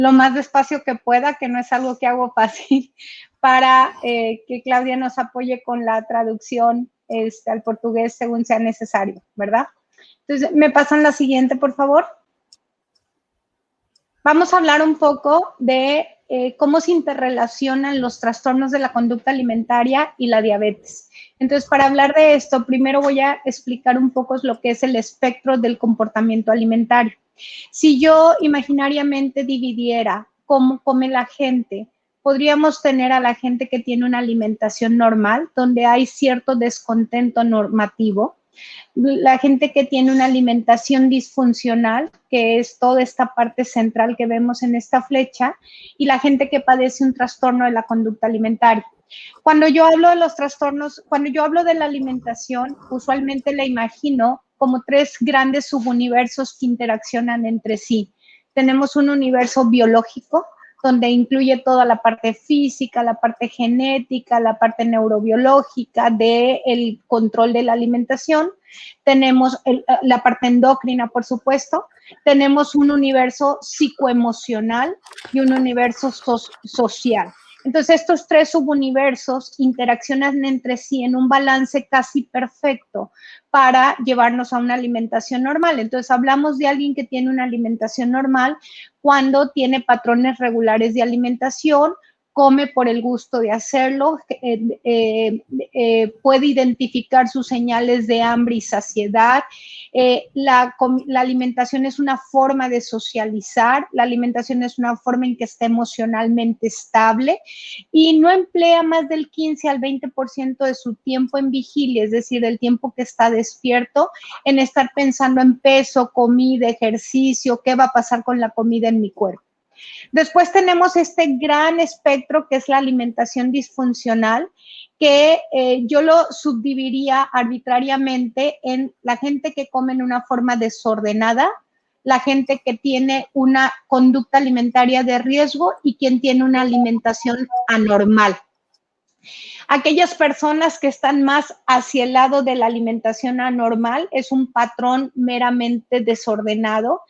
lo más despacio que pueda, que no es algo que hago fácil, para que Claudia nos apoye con la traducción al portugués según sea necesario, ¿verdad? Entonces, ¿me pasan la siguiente, por favor? Vamos a hablar un poco de cómo se interrelacionan los trastornos de la conducta alimentaria y la diabetes. Entonces, para hablar de esto, primero voy a explicar un poco lo que es el espectro del comportamiento alimentario. Si yo imaginariamente dividiera cómo come la gente, podríamos tener a la gente que tiene una alimentación normal, donde hay cierto descontento normativo, la gente que tiene una alimentación disfuncional, que es toda esta parte central que vemos en esta flecha, y la gente que padece un trastorno de la conducta alimentaria. Cuando yo hablo de los trastornos, cuando yo hablo de la alimentación, usualmente la imagino como tres grandes subuniversos que interaccionan entre sí. Tenemos un universo biológico, donde incluye toda la parte física, la parte genética, la parte neurobiológica del control de la alimentación. Tenemos la parte endocrina, por supuesto. Tenemos un universo psicoemocional y un universo social. Entonces, estos tres subuniversos interaccionan entre sí en un balance casi perfecto para llevarnos a una alimentación normal. Entonces, hablamos de alguien que tiene una alimentación normal cuando tiene patrones regulares de alimentación, come por el gusto de hacerlo, puede identificar sus señales de hambre y saciedad. La alimentación es una forma de socializar, la alimentación es una forma en que está emocionalmente estable y no emplea más del 15 al 20% de su tiempo en vigilia, es decir, el tiempo que está despierto, en estar pensando en peso, comida, ejercicio, qué va a pasar con la comida en mi cuerpo. Después tenemos este gran espectro que es la alimentación disfuncional, que yo lo subdividiría arbitrariamente en la gente que come en una forma desordenada, la gente que tiene una conducta alimentaria de riesgo y quien tiene una alimentación anormal. Aquellas personas que están más hacia el lado de la alimentación anormal es un patrón meramente desordenado,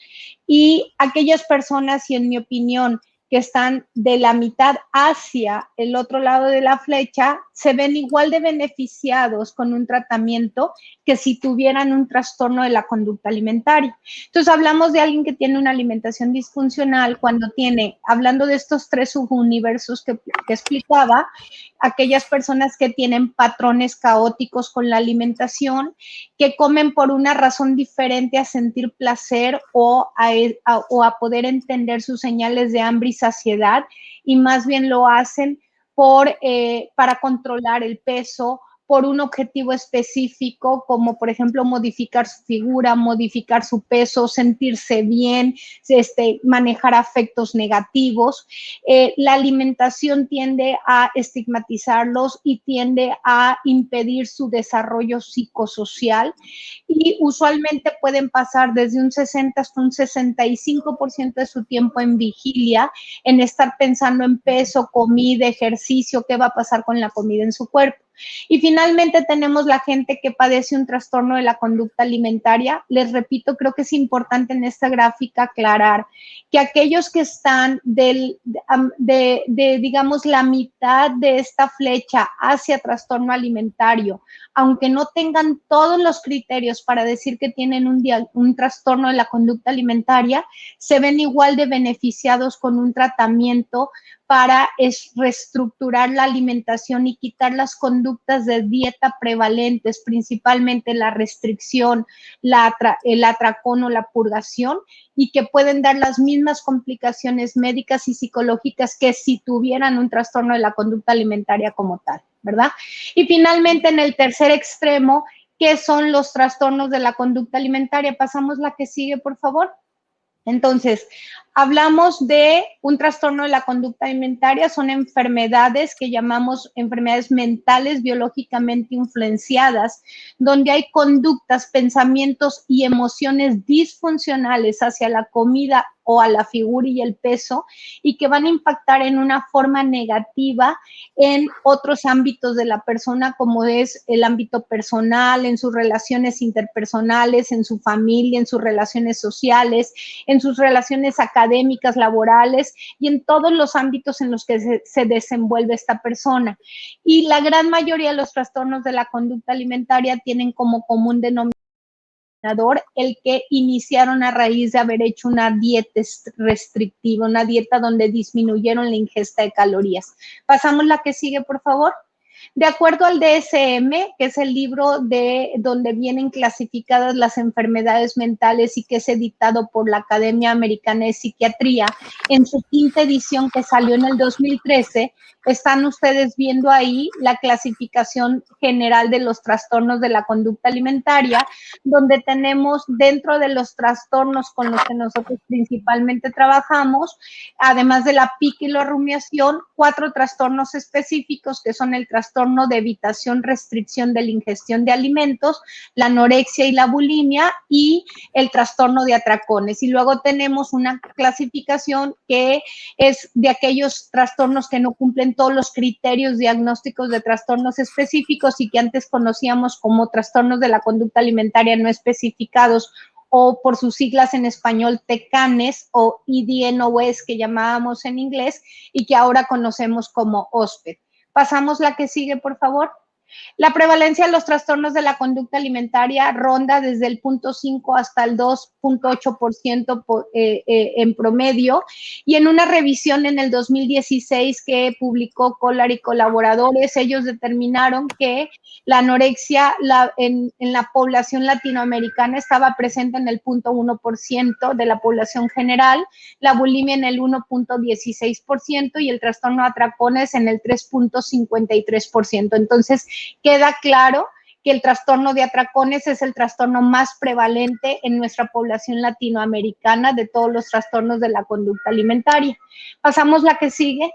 y aquellas personas, y en mi opinión, que están de la mitad hacia el otro lado de la flecha, se ven igual de beneficiados con un tratamiento que si tuvieran un trastorno de la conducta alimentaria. Entonces, hablamos de alguien que tiene una alimentación disfuncional cuando tiene, hablando de estos tres subuniversos que explicaba, aquellas personas que tienen patrones caóticos con la alimentación, que comen por una razón diferente a sentir placer o a poder entender sus señales de hambre y saciedad, y más bien lo hacen para controlar el peso, por un objetivo específico, como por ejemplo modificar su figura, modificar su peso, sentirse bien, manejar afectos negativos. La alimentación tiende a estigmatizarlos y tiende a impedir su desarrollo psicosocial, y usualmente pueden pasar desde un 60 hasta un 65% de su tiempo en vigilia, en estar pensando en peso, comida, ejercicio, qué va a pasar con la comida en su cuerpo. Y finalmente tenemos la gente que padece un trastorno de la conducta alimentaria. Les repito, creo que es importante en esta gráfica aclarar que aquellos que están digamos, la mitad de esta flecha hacia trastorno alimentario, aunque no tengan todos los criterios para decir que tienen un trastorno de la conducta alimentaria, se ven igual de beneficiados con un tratamiento para reestructurar la alimentación y quitar las conductas de dieta prevalentes, principalmente la restricción, el atracón o la purgación, y que pueden dar las mismas complicaciones médicas y psicológicas que si tuvieran un trastorno de la conducta alimentaria como tal, ¿verdad? Y finalmente, en el tercer extremo, ¿qué son los trastornos de la conducta alimentaria? Pasamos la que sigue, por favor. Entonces, hablamos de un trastorno de la conducta alimentaria, son enfermedades que llamamos enfermedades mentales biológicamente influenciadas, donde hay conductas, pensamientos y emociones disfuncionales hacia la comida o a la figura y el peso, y que van a impactar en una forma negativa en otros ámbitos de la persona, como es el ámbito personal, en sus relaciones interpersonales, en su familia, en sus relaciones sociales, en sus relaciones académicas, académicas, laborales y en todos los ámbitos en los que se desenvuelve esta persona. Y la gran mayoría de los trastornos de la conducta alimentaria tienen como común denominador el que iniciaron a raíz de haber hecho una dieta restrictiva, una dieta donde disminuyeron la ingesta de calorías. Pasamos la que sigue, por favor. De acuerdo al DSM, que es el libro de donde vienen clasificadas las enfermedades mentales y que es editado por la Academia Americana de Psiquiatría, en su quinta edición que salió en el 2013, están ustedes viendo ahí la clasificación general de los trastornos de la conducta alimentaria, donde tenemos dentro de los trastornos con los que nosotros principalmente trabajamos, además de la pica y la rumiación, 4 trastornos específicos que son el trastorno de evitación, restricción de la ingestión de alimentos, la anorexia y la bulimia y el trastorno de atracones. Y luego tenemos una clasificación que es de aquellos trastornos que no cumplen todos los criterios diagnósticos de trastornos específicos y que antes conocíamos como trastornos de la conducta alimentaria no especificados, o por sus siglas en español TECANES o IDNOS que llamábamos en inglés y que ahora conocemos como OSPED. Pasamos la que sigue, por favor. La prevalencia de los trastornos de la conducta alimentaria ronda desde el 0.5 hasta el 2.8% en promedio, y en una revisión en el 2016 que publicó Collar y colaboradores, ellos determinaron que la anorexia en la población latinoamericana estaba presente en el 0.1% de la población general, la bulimia en el 1.16% y el trastorno de atracones en el 3.53%. Entonces, queda claro que el trastorno de atracones es el trastorno más prevalente en nuestra población latinoamericana de todos los trastornos de la conducta alimentaria. Pasamos la que sigue.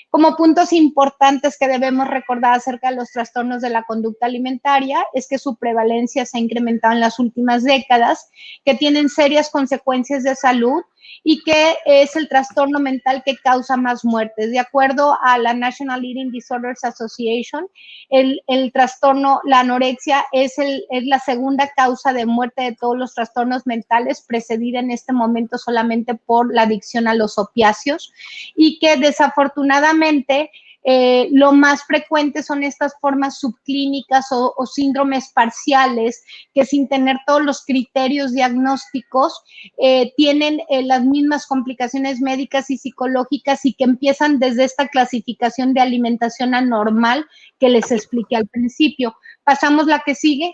Como puntos importantes que debemos recordar acerca de los trastornos de la conducta alimentaria es que su prevalencia se ha incrementado en las últimas décadas, que tienen serias consecuencias de salud y que es el trastorno mental que causa más muertes. De acuerdo a la National Eating Disorders Association, el trastorno, la anorexia es la segunda causa de muerte de todos los trastornos mentales, precedida en este momento solamente por la adicción a los opiáceos, y que desafortunadamente lo más frecuente son estas formas subclínicas o síndromes parciales que, sin tener todos los criterios diagnósticos, tienen las mismas complicaciones médicas y psicológicas y que empiezan desde esta clasificación de alimentación anormal que les expliqué al principio. Pasamos la que sigue.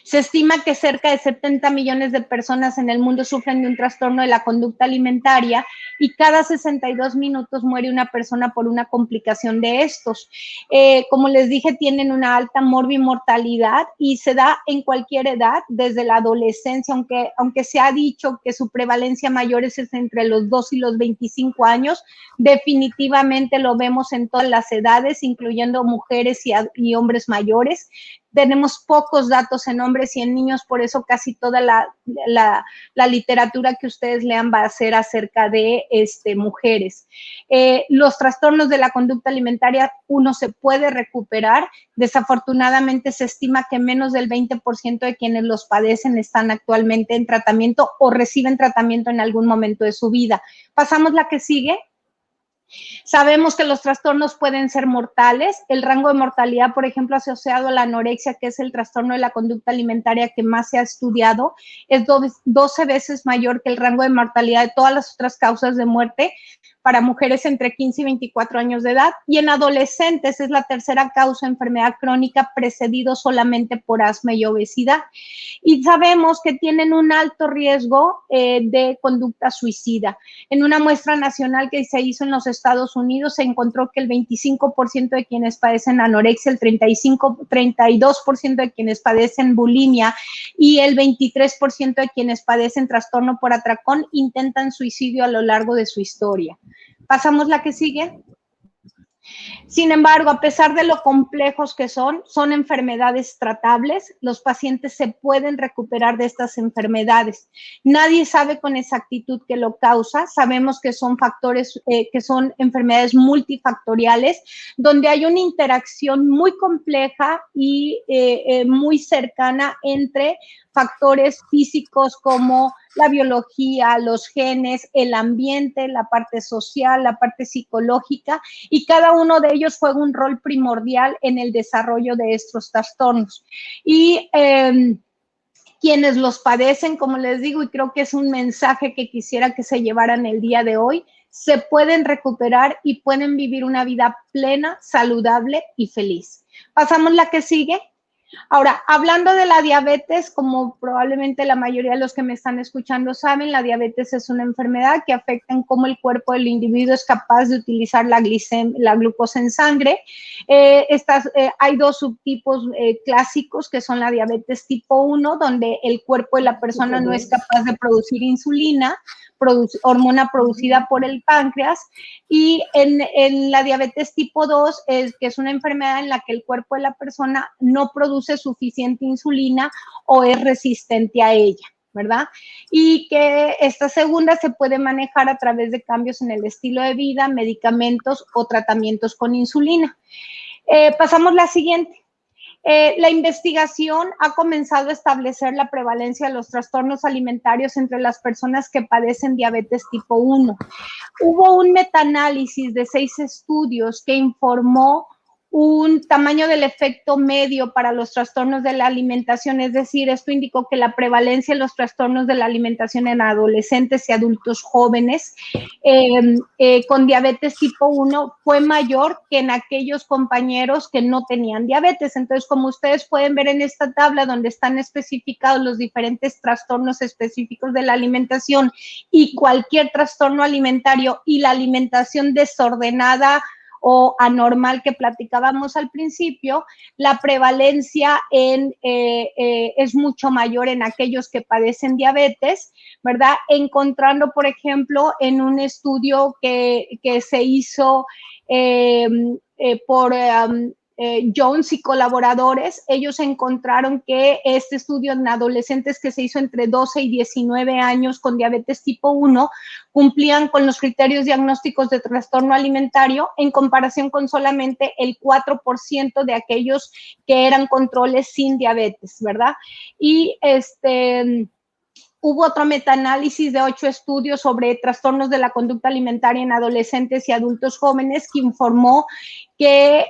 Se estima que cerca de 70 millones de personas en el mundo sufren de un trastorno de la conducta alimentaria y cada 62 minutos muere una persona por una complicación de estos. Como les dije, tienen una alta morbimortalidad y se da en cualquier edad, desde la adolescencia, aunque se ha dicho que su prevalencia mayor es entre los 2 y los 25 años, definitivamente lo vemos en todas las edades, incluyendo mujeres y hombres mayores. Tenemos pocos datos en hombres y en niños, por eso casi toda la literatura que ustedes lean va a ser acerca de mujeres. Los trastornos de la conducta alimentaria, uno se puede recuperar. Desafortunadamente se estima que menos del 20% de quienes los padecen están actualmente en tratamiento o reciben tratamiento en algún momento de su vida. Pasamos la que sigue. Sabemos que los trastornos pueden ser mortales. El rango de mortalidad, por ejemplo, asociado a la anorexia, que es el trastorno de la conducta alimentaria que más se ha estudiado, es 12 veces mayor que el rango de mortalidad de todas las otras causas de muerte para mujeres entre 15 y 24 años de edad. Y en adolescentes es la tercera causa de enfermedad crónica, precedido solamente por asma y obesidad. Y sabemos que tienen un alto riesgo de conducta suicida. En una muestra nacional que se hizo en los Estados Unidos, se encontró que el 25% de quienes padecen anorexia, el 32% de quienes padecen bulimia y el 23% de quienes padecen trastorno por atracón intentan suicidio a lo largo de su historia. Pasamos la que sigue. Sin embargo, a pesar de lo complejos que son enfermedades tratables. Los pacientes se pueden recuperar de estas enfermedades. Nadie sabe con exactitud qué lo causa. Sabemos que son factores, que son enfermedades multifactoriales, donde hay una interacción muy compleja y muy cercana entre factores físicos como la biología, los genes, el ambiente, la parte social, la parte psicológica, y cada uno de ellos juega un rol primordial en el desarrollo de estos trastornos. Y quienes los padecen, como les digo, y creo que es un mensaje que quisiera que se llevaran el día de hoy, se pueden recuperar y pueden vivir una vida plena, saludable y feliz. Pasamos la que sigue. Ahora, hablando de la diabetes, como probablemente la mayoría de los que me están escuchando saben, la diabetes es una enfermedad que afecta en cómo el cuerpo del individuo es capaz de utilizar la glucosa en sangre. Hay dos subtipos clásicos, que son la diabetes tipo 1, donde el cuerpo de la persona no es capaz de producir insulina, hormona producida por el páncreas, y en la diabetes tipo 2, que es una enfermedad en la que el cuerpo de la persona no produce suficiente insulina o es resistente a ella, ¿verdad? Y que esta segunda se puede manejar a través de cambios en el estilo de vida, medicamentos o tratamientos con insulina. Pasamos la siguiente. La investigación ha comenzado a establecer la prevalencia de los trastornos alimentarios entre las personas que padecen diabetes tipo 1. Hubo un metaanálisis de 6 estudios que informó un tamaño del efecto medio para los trastornos de la alimentación, es decir, esto indicó que la prevalencia de los trastornos de la alimentación en adolescentes y adultos jóvenes con diabetes tipo 1 fue mayor que en aquellos compañeros que no tenían diabetes. Entonces, como ustedes pueden ver en esta tabla donde están especificados los diferentes trastornos específicos de la alimentación y cualquier trastorno alimentario y la alimentación desordenada o anormal que platicábamos al principio, la prevalencia es mucho mayor en aquellos que padecen diabetes, ¿verdad? Encontrando, por ejemplo, en un estudio que se hizo por Jones y colaboradores, ellos encontraron que este estudio en adolescentes que se hizo entre 12 y 19 años con diabetes tipo 1 cumplían con los criterios diagnósticos de trastorno alimentario en comparación con solamente el 4% de aquellos que eran controles sin diabetes, ¿verdad? Y hubo otro metaanálisis de 8 estudios sobre trastornos de la conducta alimentaria en adolescentes y adultos jóvenes que informó que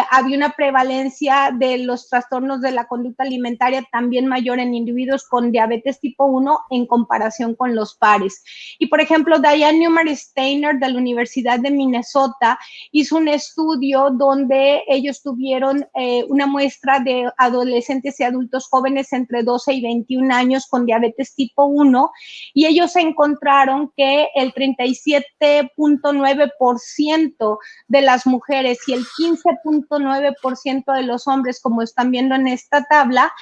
había una prevalencia de los trastornos de la conducta alimentaria también mayor en individuos con diabetes tipo 1 en comparación con los pares. Y, por ejemplo, Diane Newman-Steiner de la Universidad de Minnesota hizo un estudio donde ellos tuvieron una muestra de adolescentes y adultos jóvenes entre 12 y 21 años con diabetes tipo 1, y ellos encontraron que el 37.9% de las mujeres y el 15.9% de los hombres, como están viendo en esta tabla,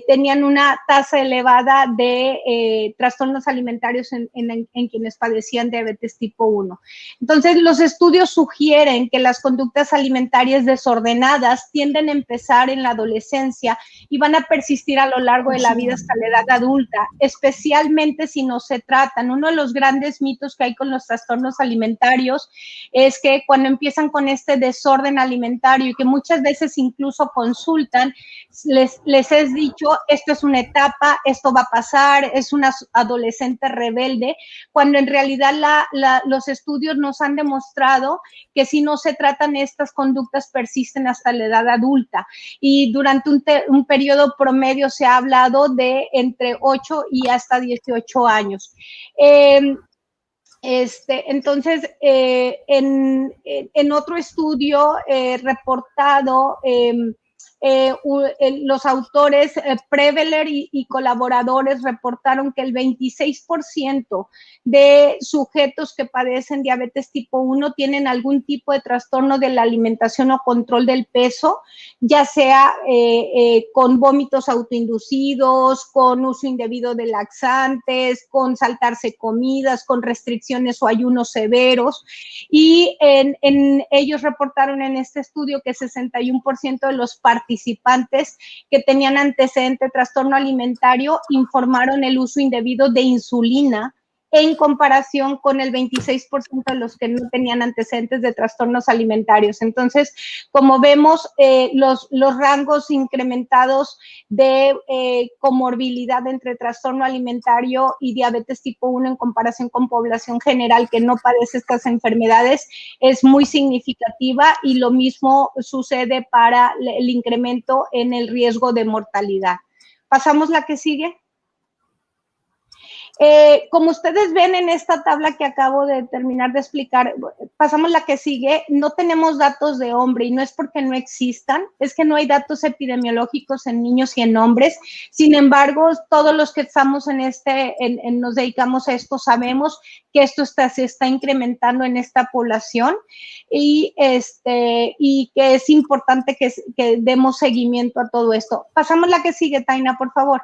tenían una tasa elevada de trastornos alimentarios en quienes padecían diabetes tipo 1. Entonces, los estudios sugieren que las conductas alimentarias desordenadas tienden a empezar en la adolescencia y van a persistir a lo largo de la vida hasta la edad adulta, especialmente si no se tratan. Uno de los grandes mitos que hay con los trastornos alimentarios es que cuando empiezan con este desorden alimentario y que muchas veces incluso consultan, les es dicho, esto es una etapa, esto va a pasar, es una adolescente rebelde, cuando en realidad los estudios nos han demostrado que si no se tratan, estas conductas persisten hasta la edad adulta, y durante un periodo promedio se ha hablado de entre 8 y hasta 18 años. Entonces, en otro estudio reportado, los autores Preveler y colaboradores reportaron que el 26% de sujetos que padecen diabetes tipo 1 tienen algún tipo de trastorno de la alimentación o control del peso, ya sea con vómitos autoinducidos, con uso indebido de laxantes, con saltarse comidas, con restricciones o ayunos severos. Y ellos reportaron en este estudio que 61% de los participantes que tenían antecedente de trastorno alimentario informaron el uso indebido de insulina en comparación con el 26% de los que no tenían antecedentes de trastornos alimentarios. Entonces, como vemos, los rangos incrementados de comorbilidad entre trastorno alimentario y diabetes tipo 1 en comparación con población general que no padece estas enfermedades es muy significativa, y lo mismo sucede para el incremento en el riesgo de mortalidad. ¿Pasamos la que sigue? Como ustedes ven en esta tabla que acabo de terminar de explicar, pasamos la que sigue, no tenemos datos de hombre, y no es porque no existan, es que no hay datos epidemiológicos en niños y en hombres. Sin embargo, todos los que estamos nos dedicamos a esto, sabemos que esto se está incrementando en esta población, y que es importante que demos seguimiento a todo esto. Pasamos la que sigue, Taina, por favor.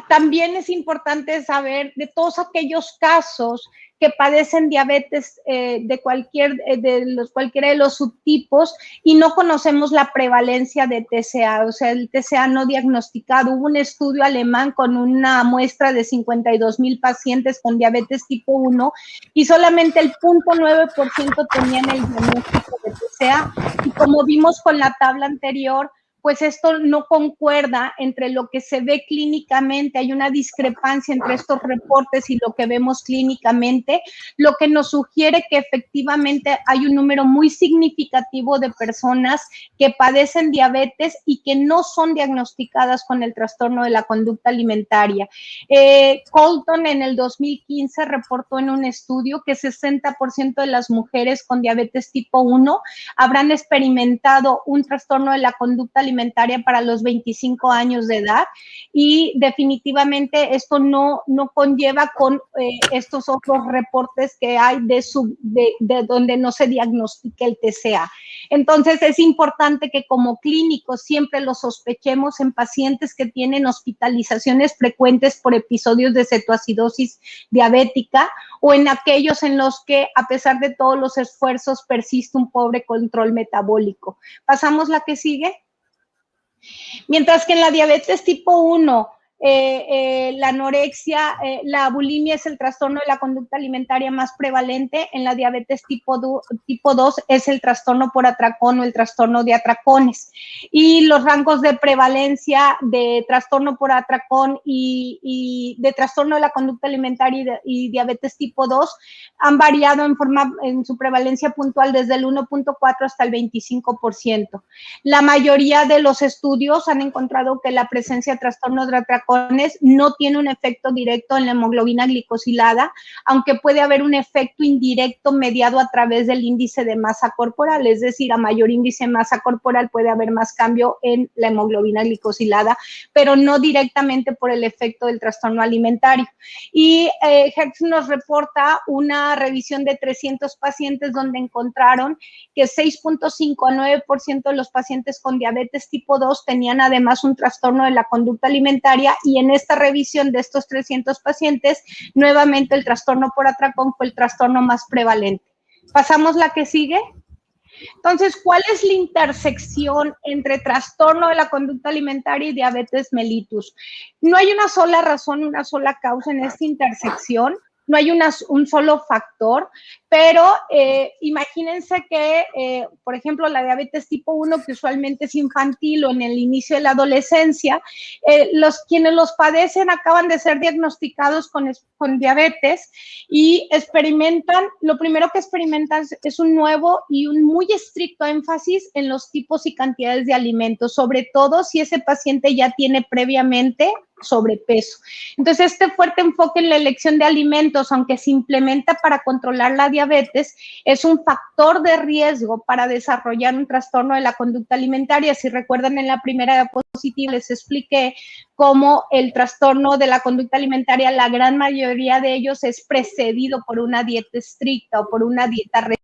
También es importante saber de todos aquellos casos que padecen diabetes de cualquiera de los subtipos y no conocemos la prevalencia de TCA, o sea, el TCA no diagnosticado. Hubo un estudio alemán con una muestra de 52,000 pacientes con diabetes tipo 1 y solamente el 0.9% tenían el diagnóstico de TCA. Y como vimos con la tabla anterior, pues esto no concuerda entre lo que se ve clínicamente, hay una discrepancia entre estos reportes y lo que vemos clínicamente, lo que nos sugiere que efectivamente hay un número muy significativo de personas que padecen diabetes y que no son diagnosticadas con el trastorno de la conducta alimentaria. Colton en el 2015 reportó en un estudio que 60% de las mujeres con diabetes tipo 1 habrán experimentado un trastorno de la conducta alimentaria para los 25 años de edad, y definitivamente esto no conlleva con estos otros reportes que hay de donde no se diagnostica el TCA. Entonces es importante que como clínicos siempre lo sospechemos en pacientes que tienen hospitalizaciones frecuentes por episodios de cetoacidosis diabética, o en aquellos en los que a pesar de todos los esfuerzos persiste un pobre control metabólico. ¿Pasamos la que sigue? Mientras que en la diabetes tipo 1, la anorexia, la bulimia es el trastorno de la conducta alimentaria más prevalente. En la diabetes tipo 2 es el trastorno por atracón o el trastorno de atracones. Y los rangos de prevalencia de trastorno por atracón y de trastorno de la conducta alimentaria y diabetes tipo 2 han variado en su prevalencia puntual desde el 1.4 hasta el 25%. La mayoría de los estudios han encontrado que la presencia de trastornos de atracón no tiene un efecto directo en la hemoglobina glicosilada, aunque puede haber un efecto indirecto mediado a través del índice de masa corporal, es decir, a mayor índice de masa corporal puede haber más cambio en la hemoglobina glicosilada, pero no directamente por el efecto del trastorno alimentario. Y Hertz nos reporta una revisión de 300 pacientes donde encontraron que 6.5 a 9% de los pacientes con diabetes tipo 2 tenían además un trastorno de la conducta alimentaria, y en esta revisión de estos 300 pacientes, nuevamente el trastorno por atracón fue el trastorno más prevalente. ¿Pasamos la que sigue? Entonces, ¿cuál es la intersección entre trastorno de la conducta alimentaria y diabetes mellitus? No hay una sola razón, una sola causa en esta intersección. No hay un solo factor, pero imagínense que, por ejemplo, la diabetes tipo 1, que usualmente es infantil o en el inicio de la adolescencia, quienes los padecen acaban de ser diagnosticados con diabetes y lo primero que experimentan es un nuevo y un muy estricto énfasis en los tipos y cantidades de alimentos, sobre todo si ese paciente ya tiene previamente sobrepeso. Entonces, este fuerte enfoque en la elección de alimentos, aunque se implementa para controlar la diabetes, es un factor de riesgo para desarrollar un trastorno de la conducta alimentaria. Si recuerdan, en la primera diapositiva les expliqué cómo el trastorno de la conducta alimentaria, la gran mayoría de ellos es precedido por una dieta estricta o por una dieta restrictiva.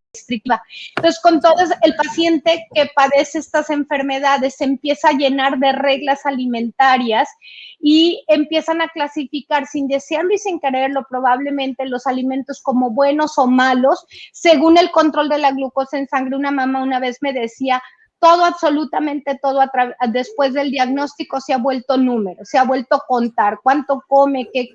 Entonces, con todo el paciente que padece estas enfermedades se empieza a llenar de reglas alimentarias y empiezan a clasificar sin desearlo y sin quererlo probablemente los alimentos como buenos o malos según el control de la glucosa en sangre. Una mamá una vez me decía, todo, absolutamente todo, después del diagnóstico se ha vuelto número, se ha vuelto contar cuánto come, qué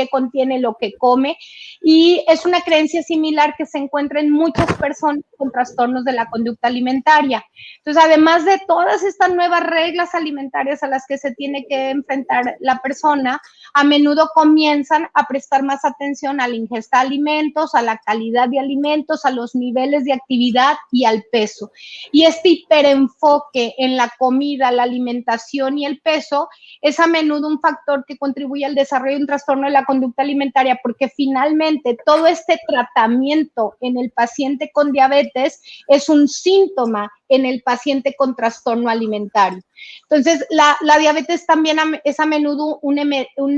contiene lo que come, y es una creencia similar que se encuentra en muchas personas con trastornos de la conducta alimentaria. Entonces, además de todas estas nuevas reglas alimentarias a las que se tiene que enfrentar la persona, a menudo comienzan a prestar más atención a la ingesta de alimentos, a la calidad de alimentos, a los niveles de actividad y al peso. Y este hiperenfoque en la comida, la alimentación y el peso es a menudo un factor que contribuye al desarrollo de un trastorno de la conducta alimentaria, porque finalmente todo este tratamiento en el paciente con diabetes es un síntoma en el paciente con trastorno alimentario. Entonces, la diabetes también es a menudo un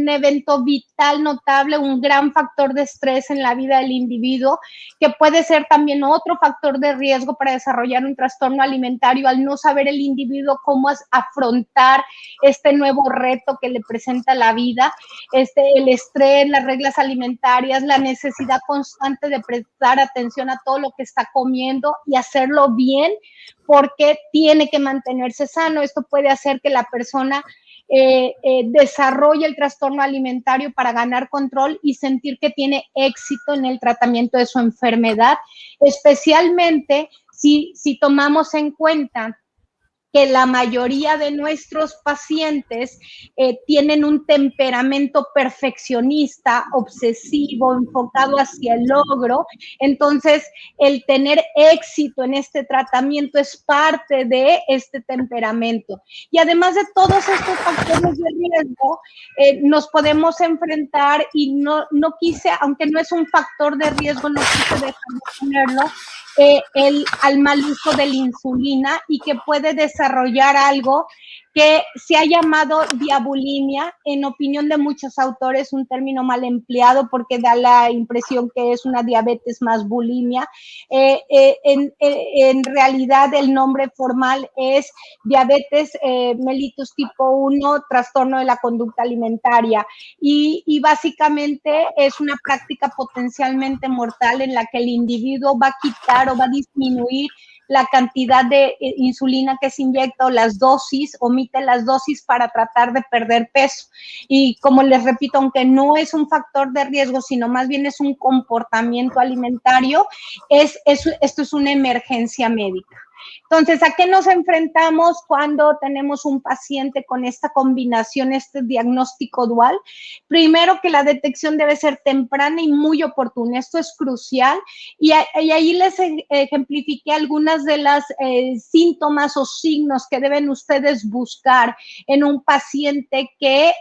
evento vital notable, un gran factor de estrés en la vida del individuo, que puede ser también otro factor de riesgo para desarrollar un trastorno alimentario al no saber el individuo cómo afrontar este nuevo reto que le presenta la vida, el estrés, las reglas alimentarias, la necesidad constante de prestar atención a todo lo que está comiendo y hacerlo bien, porque tiene que mantenerse sano. Esto puede hacer que la persona desarrolle el trastorno alimentario para ganar control y sentir que tiene éxito en el tratamiento de su enfermedad, especialmente si tomamos en cuenta que la mayoría de nuestros pacientes tienen un temperamento perfeccionista, obsesivo, enfocado hacia el logro. Entonces, el tener éxito en este tratamiento es parte de este temperamento. Y además de todos estos factores de riesgo, nos podemos enfrentar, y no quise, aunque no es un factor de riesgo, no quise dejar de ponerlo, al mal uso de la insulina, y que puede desarrollar algo que se ha llamado diabulimia, en opinión de muchos autores, un término mal empleado porque da la impresión que es una diabetes más bulimia. En realidad el nombre formal es diabetes mellitus tipo 1, trastorno de la conducta alimentaria, y básicamente es una práctica potencialmente mortal en la que el individuo va a quitar o va a disminuir la cantidad de insulina que se inyecta, o las dosis, omite las dosis para tratar de perder peso. Y como les repito, aunque no es un factor de riesgo, sino más bien es un comportamiento alimentario, esto es una emergencia médica. Entonces, ¿a qué nos enfrentamos cuando tenemos un paciente con esta combinación, este diagnóstico dual? Primero, que la detección debe ser temprana y muy oportuna. Esto es crucial. Y ahí les ejemplifiqué algunas de las síntomas o signos que deben ustedes buscar en un paciente que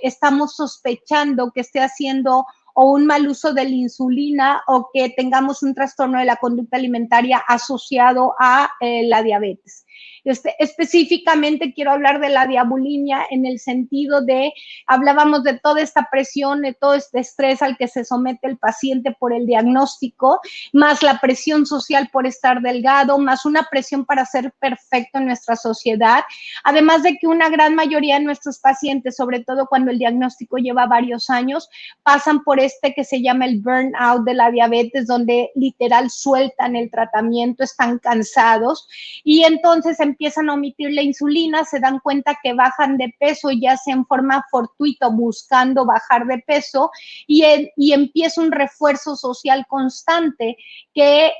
estamos sospechando que esté haciendo o un mal uso de la insulina, o que tengamos un trastorno de la conducta alimentaria asociado a la diabetes. Específicamente quiero hablar de la diabulimia en el sentido de, hablábamos de toda esta presión, de todo este estrés al que se somete el paciente por el diagnóstico, más la presión social por estar delgado, más una presión para ser perfecto en nuestra sociedad, además de que una gran mayoría de nuestros pacientes, sobre todo cuando el diagnóstico lleva varios años, pasan por que se llama el burnout de la diabetes, donde literal sueltan el tratamiento, están cansados, y entonces empiezan a omitir la insulina, se dan cuenta que bajan de peso, ya sea en forma fortuita, buscando bajar de peso, y empieza un refuerzo social constante que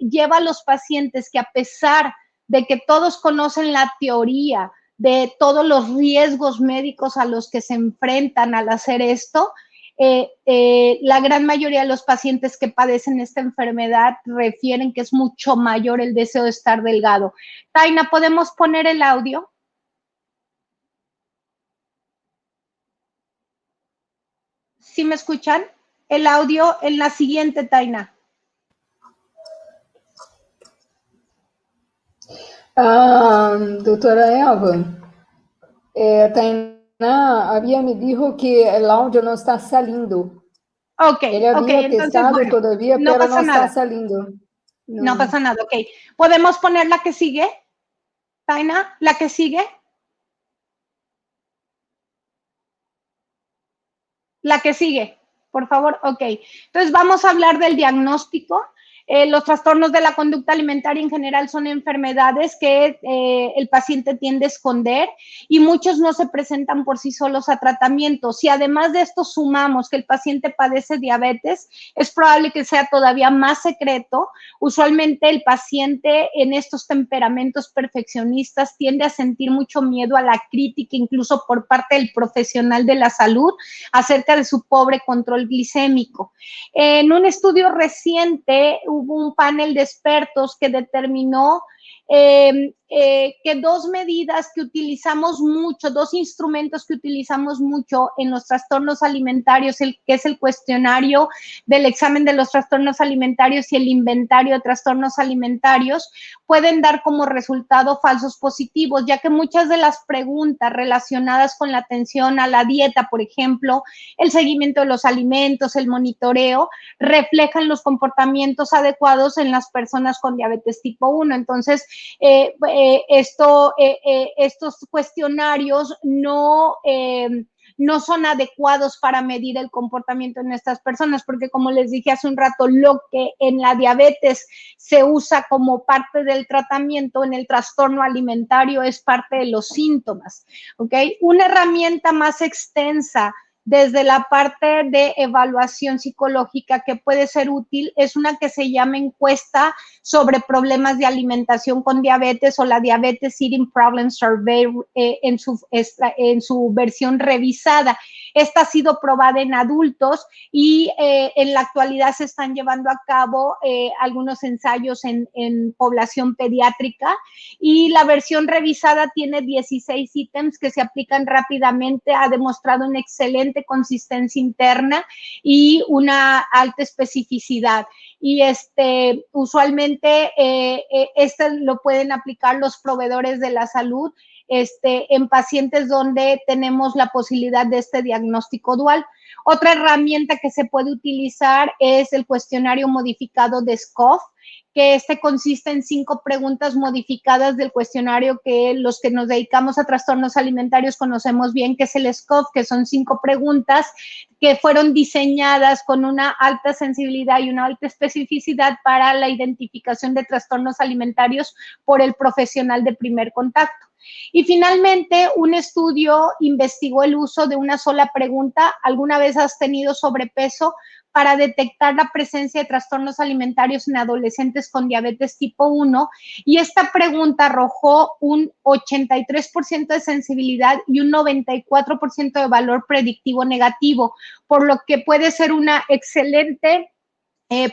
lleva a los pacientes que, a pesar de que todos conocen la teoría de todos los riesgos médicos a los que se enfrentan al hacer esto, la gran mayoría de los pacientes que padecen esta enfermedad refieren que es mucho mayor el deseo de estar delgado. Taina, ¿podemos poner el audio? ¿Sí me escuchan? El audio en la siguiente, Taina. Doutora Elva, Tainá había me dijo que el audio no está saliendo. Ok, Ele había testado bueno, todavía, no pero no está saliendo. No pasa nada, ok. ¿Podemos poner la que sigue? Taina, ¿la que sigue? La que sigue, por favor, ok. Entonces vamos a hablar del diagnóstico. Los trastornos de la conducta alimentaria en general son enfermedades que el paciente tiende a esconder y muchos no se presentan por sí solos a tratamiento. Si además de esto sumamos que el paciente padece diabetes, es probable que sea todavía más secreto. Usualmente el paciente en estos temperamentos perfeccionistas tiende a sentir mucho miedo a la crítica, incluso por parte del profesional de la salud, acerca de su pobre control glicémico. En un estudio reciente hubo un panel de expertos que determinó que dos medidas que utilizamos mucho, dos instrumentos que utilizamos mucho en los trastornos alimentarios, que es el cuestionario del examen de los trastornos alimentarios y el inventario de trastornos alimentarios, pueden dar como resultado falsos positivos, ya que muchas de las preguntas relacionadas con la atención a la dieta, por ejemplo, el seguimiento de los alimentos, el monitoreo, reflejan los comportamientos adecuados en las personas con diabetes tipo 1. Entonces, estos cuestionarios no son adecuados para medir el comportamiento en estas personas, porque como les dije hace un rato, lo que en la diabetes se usa como parte del tratamiento, en el trastorno alimentario es parte de los síntomas, ¿ok? Una herramienta más extensa desde la parte de evaluación psicológica que puede ser útil es una que se llama encuesta sobre problemas de alimentación con diabetes o la Diabetes Eating Problem Survey en su versión revisada. Esta ha sido probada en adultos y en la actualidad se están llevando a cabo algunos ensayos en población pediátrica y la versión revisada tiene 16 ítems que se aplican rápidamente, ha demostrado una excelente consistencia interna y una alta especificidad. Y usualmente lo pueden aplicar los proveedores de la salud en pacientes donde tenemos la posibilidad de este diagnóstico dual. Otra herramienta que se puede utilizar es el cuestionario modificado de SCOFF, que consiste en 5 preguntas modificadas del cuestionario que los que nos dedicamos a trastornos alimentarios conocemos bien, que es el SCOFF, que son 5 preguntas que fueron diseñadas con una alta sensibilidad y una alta especificidad para la identificación de trastornos alimentarios por el profesional de primer contacto. Y finalmente, un estudio investigó el uso de una sola pregunta: ¿alguna vez has tenido sobrepeso?, para detectar la presencia de trastornos alimentarios en adolescentes con diabetes tipo 1, y esta pregunta arrojó un 83% de sensibilidad y un 94% de valor predictivo negativo, por lo que puede ser una excelente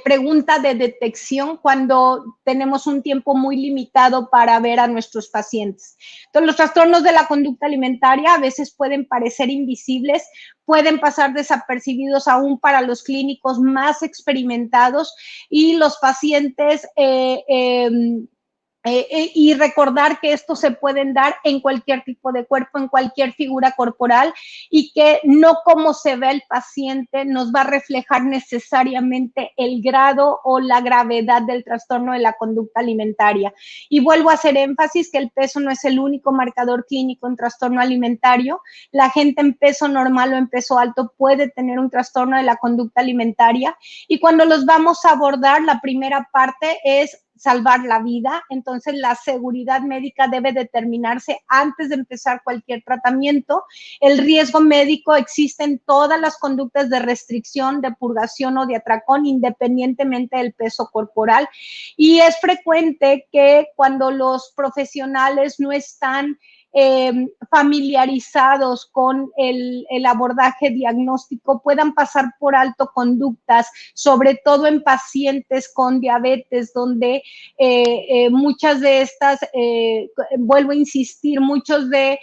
pregunta de detección cuando tenemos un tiempo muy limitado para ver a nuestros pacientes. Entonces, los trastornos de la conducta alimentaria a veces pueden parecer invisibles, pueden pasar desapercibidos aún para los clínicos más experimentados y los pacientes y recordar que estos se pueden dar en cualquier tipo de cuerpo, en cualquier figura corporal, y que no como se ve el paciente nos va a reflejar necesariamente el grado o la gravedad del trastorno de la conducta alimentaria. Y vuelvo a hacer énfasis que el peso no es el único marcador clínico en trastorno alimentario. La gente en peso normal o en peso alto puede tener un trastorno de la conducta alimentaria, y cuando los vamos a abordar, la primera parte es salvar la vida. Entonces, la seguridad médica debe determinarse antes de empezar cualquier tratamiento. El riesgo médico existe en todas las conductas de restricción, de purgación o de atracón, independientemente del peso corporal. Y es frecuente que cuando los profesionales no están familiarizados con el abordaje diagnóstico, puedan pasar por alto conductas, sobre todo en pacientes con diabetes, donde muchas de estas, vuelvo a insistir, muchos de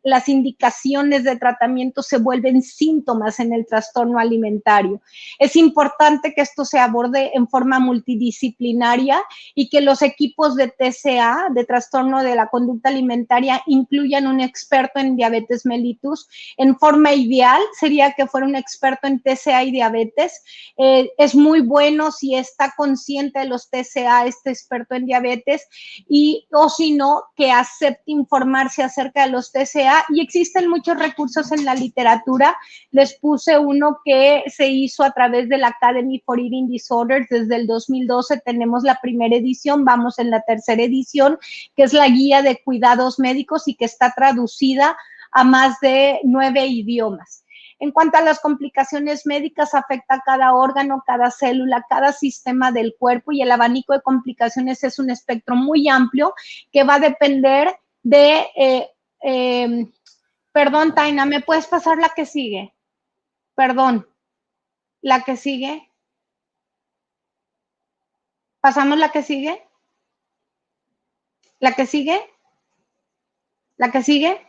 las indicaciones de tratamiento se vuelven síntomas en el trastorno alimentario. Es importante que esto se aborde en forma multidisciplinaria y que los equipos de TCA, de trastorno de la conducta alimentaria, alimentaria incluyan un experto en diabetes mellitus. En forma ideal sería que fuera un experto en TCA y diabetes. Es muy bueno si está consciente de los TCA, este experto en diabetes, o si no, que acepte informarse acerca de los TCA. Y existen muchos recursos en la literatura. Les puse uno que se hizo a través de la Academy for Eating Disorders. Desde el 2012 tenemos la primera edición, vamos en la tercera edición, que es la guía de cuidados médicos y que está traducida a más de 9 idiomas. En cuanto a las complicaciones médicas, afecta a cada órgano, cada célula, cada sistema del cuerpo, y el abanico de complicaciones es un espectro muy amplio que va a depender de... perdón, Taina, ¿me puedes pasar la que sigue? Perdón, la que sigue. ¿Pasamos la que sigue? ¿La que sigue? ¿La que sigue?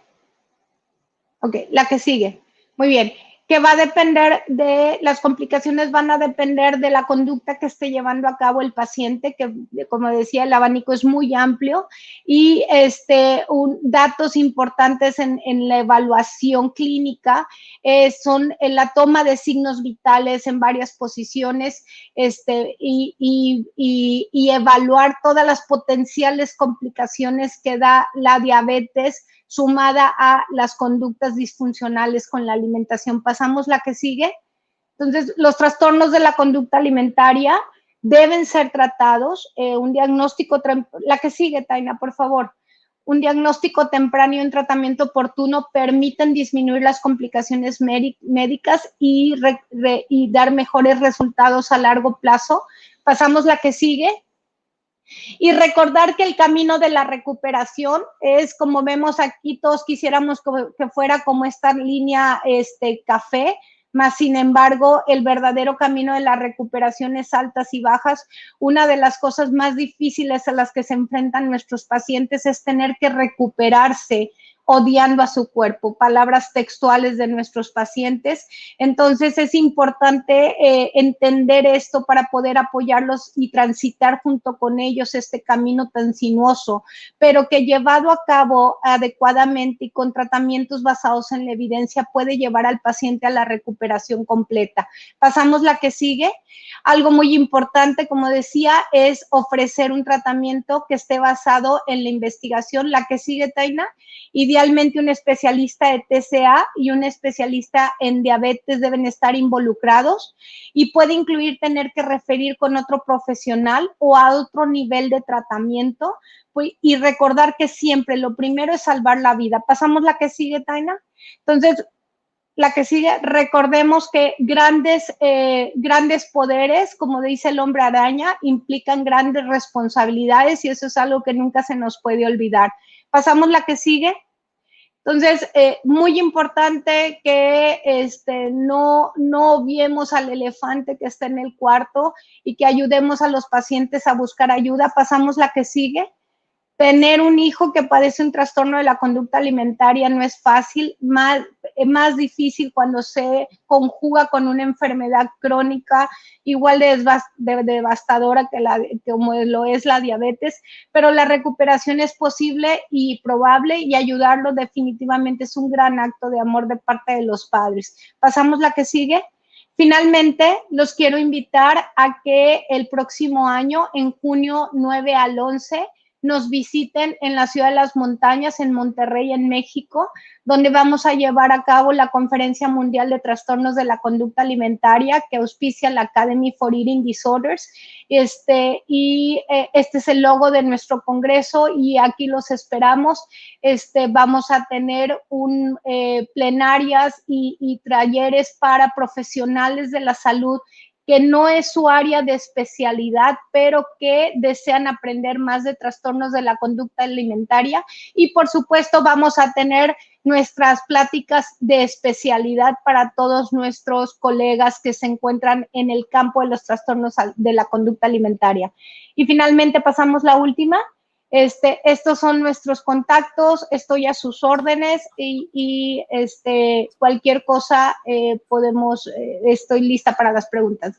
Ok, la que sigue. Muy bien. Que va a depender de, las complicaciones van a depender de la conducta que esté llevando a cabo el paciente, que como decía, el abanico es muy amplio, y datos importantes en la evaluación clínica son en la toma de signos vitales en varias posiciones, y evaluar todas las potenciales complicaciones que da la diabetes sumada a las conductas disfuncionales con la alimentación. Pasamos la que sigue. Entonces, los trastornos de la conducta alimentaria deben ser tratados. Un diagnóstico, la que sigue, Taina, por favor. Un diagnóstico temprano y un tratamiento oportuno permiten disminuir las complicaciones médicas y dar mejores resultados a largo plazo. Pasamos la que sigue. Y recordar que el camino de la recuperación es, como vemos aquí, todos quisiéramos que fuera como esta línea café, mas sin embargo el verdadero camino de la recuperación es altas y bajas. Una de las cosas más difíciles a las que se enfrentan nuestros pacientes es tener que recuperarse odiando a su cuerpo, palabras textuales de nuestros pacientes. Entonces es importante entender esto para poder apoyarlos y transitar junto con ellos este camino tan sinuoso, pero que llevado a cabo adecuadamente y con tratamientos basados en la evidencia puede llevar al paciente a la recuperación completa. Pasamos la que sigue. Algo muy importante, como decía, es ofrecer un tratamiento que esté basado en la investigación. La que sigue, Taina. Idealmente un especialista de TCA y un especialista en diabetes deben estar involucrados, y puede incluir tener que referir con otro profesional o a otro nivel de tratamiento, y recordar que siempre lo primero es salvar la vida. Pasamos la que sigue, Taina. Entonces, la que sigue, recordemos que grandes poderes, como dice el hombre araña, implican grandes responsabilidades, y eso es algo que nunca se nos puede olvidar. Pasamos la que sigue. Entonces, muy importante que no obviemos al elefante que está en el cuarto y que ayudemos a los pacientes a buscar ayuda. Pasamos la que sigue. Tener un hijo que padece un trastorno de la conducta alimentaria no es fácil, más difícil cuando se conjuga con una enfermedad crónica igual de devastadora como lo es la diabetes, pero la recuperación es posible y probable, y ayudarlo definitivamente es un gran acto de amor de parte de los padres. Pasamos la que sigue. Finalmente, los quiero invitar a que el próximo año, en junio 9 al 11, nos visiten en la Ciudad de las Montañas, en Monterrey, en México, donde vamos a llevar a cabo la Conferencia Mundial de Trastornos de la Conducta Alimentaria que auspicia la Academy for Eating Disorders. Este es el logo de nuestro congreso, y aquí los esperamos. Vamos a tener plenarias y talleres para profesionales de la salud que no es su área de especialidad, pero que desean aprender más de trastornos de la conducta alimentaria. Y por supuesto vamos a tener nuestras pláticas de especialidad para todos nuestros colegas que se encuentran en el campo de los trastornos de la conducta alimentaria. Y finalmente pasamos la última. Estos son nuestros contactos, estoy a sus órdenes, y cualquier cosa estoy lista para las preguntas.